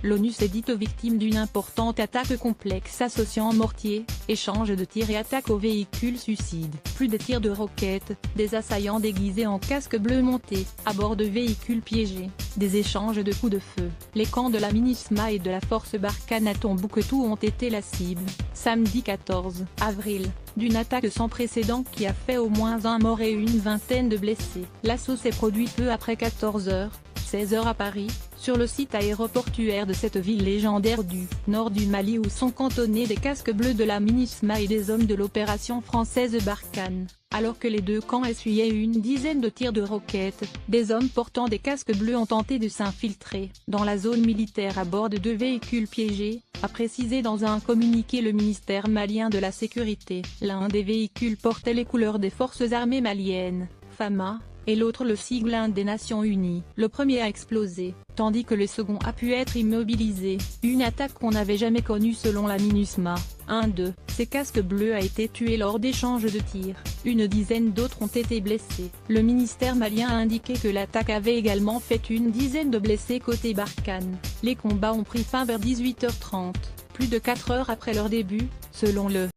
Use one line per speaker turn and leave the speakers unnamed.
l'ONU s'est dite victime d'une importante attaque complexe associant mortiers, échange de tirs et attaques aux véhicules suicides. Plus de tirs de roquettes, des assaillants déguisés en casques bleus montés à bord de véhicules piégés, des échanges de coups de feu. Les camps de la MINUSMA et de la force Barkhane à Tombouctou ont été la cible, samedi 14 avril, d'une attaque sans précédent qui a fait au moins un mort et une vingtaine de blessés. L'assaut s'est produit peu après 14h, 16h à Paris, sur le site aéroportuaire de cette ville légendaire du nord du Mali où sont cantonnés des casques bleus de la MINUSMA et des hommes de l'opération française Barkhane. Alors que les deux camps essuyaient une dizaine de tirs de roquettes, des hommes portant des casques bleus ont tenté de s'infiltrer dans la zone militaire à bord de deux véhicules piégés, a précisé dans un communiqué le ministère malien de la Sécurité. L'un des véhicules portait les couleurs des forces armées maliennes, FAMA, et l'autre le sigle des Nations Unies. Le premier a explosé, tandis que le second a pu être immobilisé. Une attaque qu'on n'avait jamais connue selon la MINUSMA. Un de ces casques bleus a été tué lors d'échanges de tirs. Une dizaine d'autres ont été blessés. Le ministère malien a indiqué que l'attaque avait également fait une dizaine de blessés côté Barkhane. Les combats ont pris fin vers 18h30, plus de 4 heures après leur début, selon le